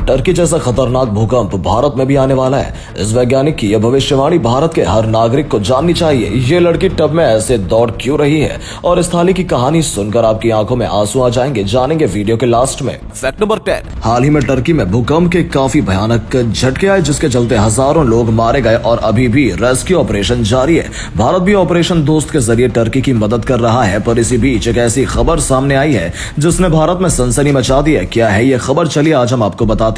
Turkey जैसा खतरनाक भूकंप भारत में भी आने वाला है। इस वैज्ञानिक की यह भविष्यवाणी भारत के हर नागरिक को जाननी चाहिए। ये लड़की टब में ऐसे दौड़ क्यों रही है और इस थाली की कहानी सुनकर आपकी आंखों में आंसू आ जाएंगे, जानेंगे वीडियो के लास्ट में। फैक्ट नंबर 10, हाल ही में टर्की में भूकंप के काफी भयानक झटके आए, जिसके चलते हजारों लोग मारे गए और अभी भी रेस्क्यू ऑपरेशन जारी है। भारत भी ऑपरेशन दोस्त के जरिए टर्की की मदद कर रहा है, पर इसी बीच एक ऐसी खबर सामने आई है जिसने भारत में सनसनी मचा दी है। क्या है ये खबर, चलिए आज हम आपको बताते हैं।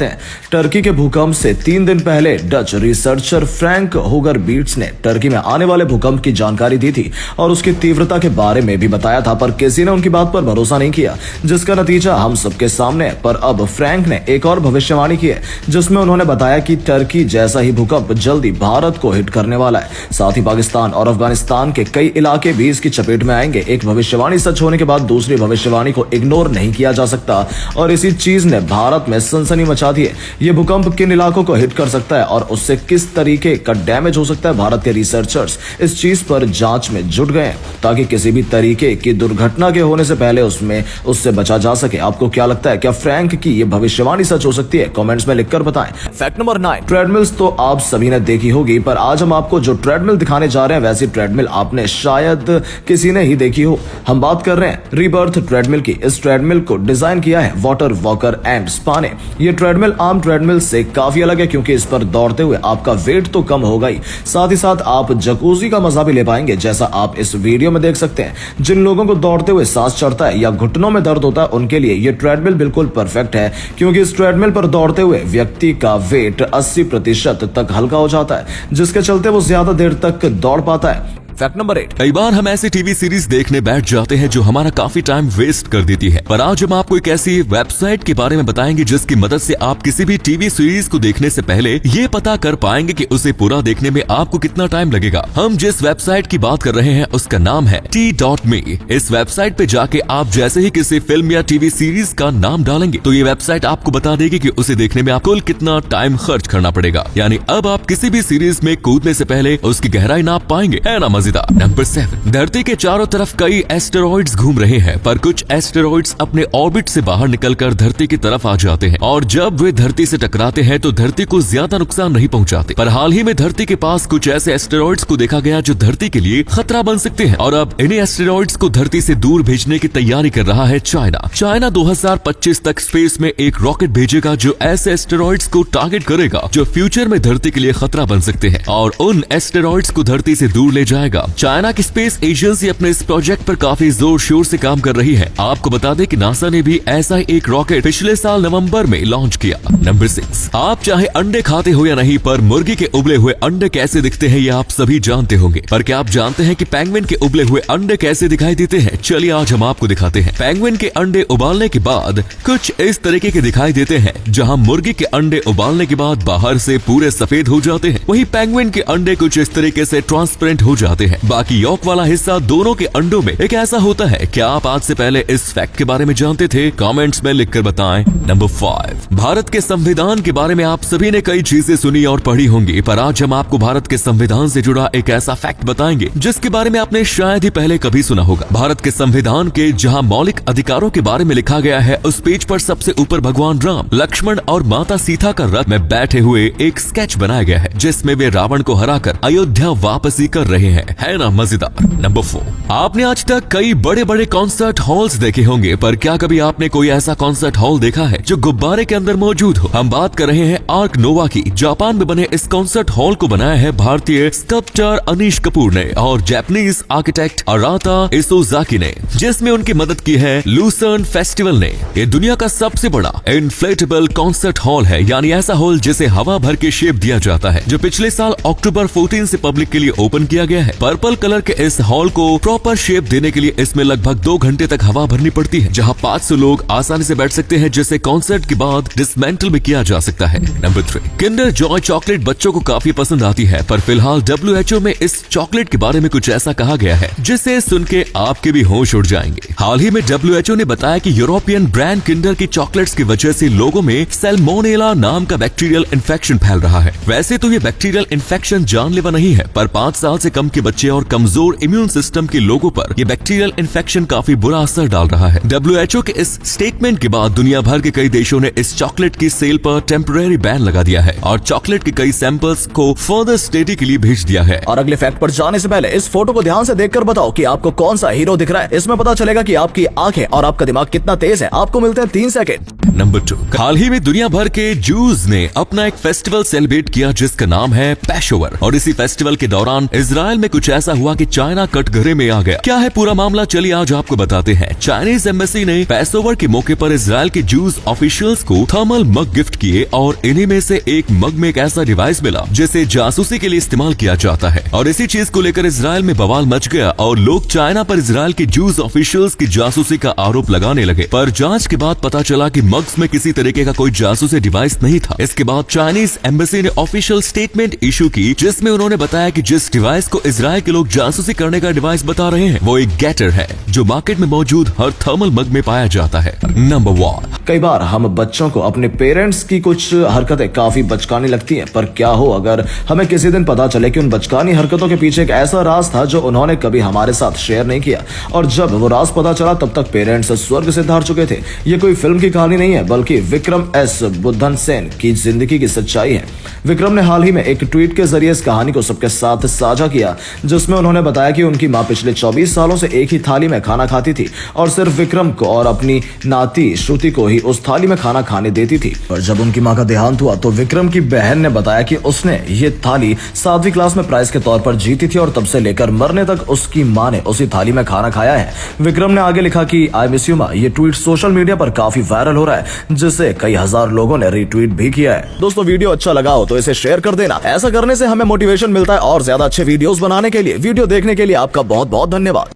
टर्की के भूकंप से 3 दिन पहले डच रिसर्चर फ्रैंक होगर बीट्स ने टर्की में आने वाले भूकंप की जानकारी दी थी और उसकी तीव्रता के बारे में भी बताया था, पर किसी ने उनकी बात पर भरोसा नहीं किया, जिसका नतीजा हम सबके सामने है। पर अब फ्रैंक ने एक और भविष्यवाणी की है, जिसमें उन्होंने बताया कि टर्की जैसा ही भूकंप जल्दी भारत को हिट करने वाला है। साथ ही पाकिस्तान और अफगानिस्तान के कई इलाके भी इसकी चपेट में आएंगे। एक भविष्यवाणी सच होने के बाद दूसरी भविष्यवाणी को इग्नोर नहीं किया जा सकता और इसी चीज ने भारत में सनसनी मचा दी है। ये भूकंप किन इलाकों को हिट कर सकता है और उससे किस तरीके का डैमेज हो सकता है, भारत के रिसर्चर्स इस चीज पर जांच में जुट गए हैं ताकि किसी भी तरीके की दुर्घटना के होने से पहले उससे बचा जा सके। आपको क्या लगता है, क्या फ्रैंक की ये भविष्यवाणी सच हो सकती है? कमेंट्स में लिखकर बताएं। फैक्ट नंबर 9, ट्रेडमिल्स तो आप सभी ने देखी होगी, पर आज हम आपको जो ट्रेडमिल दिखाने जा रहे हैं वैसी ट्रेडमिल आपने शायद किसी ने ही देखी हो। हम बात कर रहे हैं रीबर्थ ट्रेडमिल की। इस ट्रेडमिल को डिजाइन किया है वाटर वॉकर एंड स्पा ने। ये ट्रेडमिल आम ट्रेडमिल से काफी अलग है, क्योंकि इस पर दौड़ते हुए आपका वेट तो कम होगा ही, साथ ही साथ आप जकूजी का मजा भी ले पाएंगे, जैसा आप इस वीडियो में देख सकते हैं। जिन लोगों को दौड़ते हुए सांस चढ़ता है या घुटनों में दर्द होता है, उनके लिए ये ट्रेडमिल बिल्कुल परफेक्ट है, क्योंकि इस ट्रेडमिल पर दौड़ते हुए व्यक्ति का वेट 80% तक हल्का हो जाता है, जिसके चलते वो ज्यादा देर तक दौड़ पाता है। फैक्ट नंबर 8, कई बार हम ऐसी टीवी सीरीज देखने बैठ जाते हैं जो हमारा काफी टाइम वेस्ट कर देती है, पर आज हम आपको एक ऐसी वेबसाइट के बारे में बताएंगे जिसकी मदद से आप किसी भी टीवी सीरीज को देखने से पहले ये पता कर पाएंगे कि उसे पूरा देखने में आपको कितना टाइम लगेगा। हम जिस वेबसाइट की बात कर रहे हैं उसका नाम है T.me। इस वेबसाइट पे जाके आप जैसे ही किसी फिल्म या टीवी सीरीज का नाम डालेंगे तो ये वेबसाइट आपको बता देगी कि उसे देखने में आपको कुल कितना टाइम खर्च करना पड़ेगा। यानी अब आप किसी भी सीरीज में कूदने से पहले उसकी गहराई नाप पाएंगे, है ना मजेदार। नंबर 7, धरती के चारों तरफ कई एस्टेरॉइड्स घूम रहे हैं, पर कुछ एस्टेरॉइड्स अपने ऑर्बिट से बाहर निकलकर धरती की तरफ आ जाते हैं और जब वे धरती से टकराते हैं तो धरती को ज्यादा नुकसान नहीं पहुंचाते। पर हाल ही में धरती के पास कुछ ऐसे एस्टेरॉइड्स को देखा गया जो धरती के लिए खतरा बन सकते हैं और अब इन्हीं एस्टेरॉइड्स को धरती से दूर भेजने की तैयारी कर रहा है चाइना 2025 तक स्पेस में एक रॉकेट भेजेगा जो ऐसे एस्टेरॉइड्स को टारगेट करेगा जो फ्यूचर में धरती के लिए खतरा बन सकते हैं और उन एस्टेरॉइड्स को धरती से दूर ले जाएगा। चाइना की स्पेस एजेंसी अपने इस प्रोजेक्ट पर काफी जोर शोर से काम कर रही है। आपको बता दें कि नासा ने भी ऐसा ही एक रॉकेट पिछले साल नवंबर में लॉन्च किया। नंबर 6, आप चाहे अंडे खाते हो या नहीं, पर मुर्गी के उबले हुए अंडे कैसे दिखते हैं ये आप सभी जानते होंगे, पर क्या आप जानते हैं कि पेंगुइन के उबले हुए अंडे कैसे दिखाई देते हैं? चलिए आज हम आपको दिखाते हैं। पेंगुइन के अंडे उबालने के बाद कुछ इस तरीके के दिखाई देते हैं, जहाँ मुर्गी के अंडे उबालने के बाद बाहर से पूरे सफेद हो जाते हैं, वही पेंगुइन के अंडे कुछ इस तरीके से ट्रांसपेरेंट हो जाते हैं। बाकी यॉक वाला हिस्सा दोनों के अंडों में एक ऐसा होता है। क्या आप आज से पहले इस फैक्ट के बारे में जानते थे? कमेंट्स में लिखकर बताएं। नंबर 5, भारत के संविधान के बारे में आप सभी ने कई चीजें सुनी और पढ़ी होंगी, पर आज हम आपको भारत के संविधान से जुड़ा एक ऐसा फैक्ट बताएंगे जिसके बारे में आपने शायद ही पहले कभी सुना होगा। भारत के संविधान के जहां मौलिक अधिकारों के बारे में लिखा गया है, उस पेज पर सबसे ऊपर भगवान राम, लक्ष्मण और माता सीता का रथ में बैठे हुए एक स्केच बनाया गया है, जिसमें वे रावण को हराकर अयोध्या वापसी कर रहे हैं, है ना मजेदार। नंबर 4, आपने आज तक कई बड़े बड़े कॉन्सर्ट हॉल्स देखे होंगे, पर क्या कभी आपने कोई ऐसा कॉन्सर्ट हॉल देखा है जो गुब्बारे के अंदर मौजूद हो? हम बात कर रहे हैं आर्क नोवा की। जापान में बने इस कॉन्सर्ट हॉल को बनाया है भारतीय स्कल्पटर अनीश कपूर ने और जापानीज आर्किटेक्ट अराता इसोजाकी ने, जिसमें उनकी मदद की है लूसर्न फेस्टिवल ने। ये दुनिया का सबसे बड़ा इन्फ्लेटेबल कॉन्सर्ट हॉल है, यानी ऐसा हॉल जिसे हवा भर के शेप दिया जाता है, जो पिछले साल अक्टूबर 14 से पब्लिक के लिए ओपन किया गया है। पर्पल कलर के इस हॉल को प्रॉपर शेप देने के लिए इसमें लगभग 2 घंटे तक हवा भरनी पड़ती है, जहां 500 लोग आसानी से बैठ सकते हैं, जिसे कॉन्सर्ट के बाद डिसमेंटल भी किया जा सकता है। नंबर 3, किंडर जॉय चॉकलेट बच्चों को काफी पसंद आती है, पर फिलहाल WHO में इस चॉकलेट के बारे में कुछ ऐसा कहा गया है जिसे सुन के आपके भी होश उड़ जाएंगे। हाल ही में WHO ने बताया कि यूरोपियन ब्रांड किंडर की चॉकलेट्स की वजह से लोगों में सैल्मोनेला नाम का बैक्टीरियल इन्फेक्शन फैल रहा है। वैसे तो ये बैक्टीरियल इन्फेक्शन जानलेवा नहीं है, पर 5 साल से कम के बच्चे और कमजोर इम्यून सिस्टम के लोगों पर ये बैक्टीरियल इन्फेक्शन काफी बुरा असर डाल रहा है। WHO के इस स्टेटमेंट के बाद दुनिया भर के कई देशों ने इस चॉकलेट की सेल पर टेम्पररी बैन लगा दिया है और चॉकलेट के कई सैंपल्स को फर्दर स्टडी के लिए भेज दिया है। और अगले फैक्ट पर जाने से पहले इस फोटो को ध्यान से देखकर बताओ कि आपको कौन सा हीरो दिख रहा है। इसमें पता चलेगा कि आपकी आंखें और आपका दिमाग कितना तेज है। आपको मिलते हैं 3 सेकंड। नंबर 2, हाल ही में दुनिया भर के जूस ने अपना एक फेस्टिवल सेलिब्रेट किया जिसका नाम है पैशओवर। और इसी फेस्टिवल के दौरान इजराइल में कुछ ऐसा हुआ कि चाइना कटघरे में आ गया। क्या है पूरा मामला, चलिए आज आपको बताते हैं। चाइनीज एम्बेसी ने पैशओवर के मौके पर इजराइल के जूस ऑफिशियल्स को थर्मल मग गिफ्ट किए और इन्हीं में से एक मग में एक ऐसा डिवाइस मिला जिसे जासूसी के लिए इस्तेमाल किया जाता है। और इसी चीज को लेकर इजराइल में बवाल मच गया और लोग चाइना पर इजराइल के जूस ऑफिशियल्स की जासूसी का आरोप लगाने लगे। पर जांच के बाद पता चला कि मग्स में किसी तरीके का कोई जासूसी डिवाइस नहीं था। इसके बाद चाइनीज एम्बेसी ने ऑफिशियल स्टेटमेंट इशू की जिसमें उन्होंने बताया कि जिस डिवाइस को इजराइल के लोग जासूसी करने का डिवाइस बता रहे हैं वो एक गेटर है जो मार्केट में मौजूद हर थर्मल मग में पाया जाता है। नंबर 1, कई बार हम बच्चों को अपने पेरेंट्स की कुछ हरकतें काफी बचकानी लगती हैं, पर क्या हो अगर हमें किसी दिन पता चले कि उन बचकानी हरकतों के पीछे एक ऐसा राज था जो उन्होंने कभी हमारे साथ शेयर नहीं किया, और जब वो राज पता चला तब तक पेरेंट्स स्वर्ग से धार चुके थे। ये कोई फिल्म की कहानी नहीं है बल्कि विक्रम एस बुद्धन सेन की जिंदगी की सच्चाई है। विक्रम ने हाल ही में एक ट्वीट के जरिए इस कहानी को सबके साथ साझा किया जिसमें उन्होंने बताया कि उनकी मां पिछले 24 सालों से एक ही थाली में खाना खाती थी और सिर्फ विक्रम को और अपनी नाती श्रुति को ही उस थाली में खाना खाने देती थी। और जब उनकी मां का देहांत हुआ तो विक्रम की बहन ने बताया कि उसने ये थाली 7वीं क्लास में प्राइज के तौर पर जीती थी और तब से लेकर मरने तक उसकी मां ने उसी थाली में खाना खाया है। विक्रम ने आगे लिखा कि आई मिस यू मां। ये ट्वीट सोशल मीडिया पर काफी वायरल हो रहा है जिसे कई हजार लोगों ने रीट्वीट भी किया है। दोस्तों वीडियो अच्छा लगा हो तो इसे शेयर कर देना। ऐसा करने से हमें मोटिवेशन मिलता है और ज्यादा अच्छे वीडियोस बनाने के लिए। वीडियो देखने के लिए आपका बहुत बहुत धन्यवाद।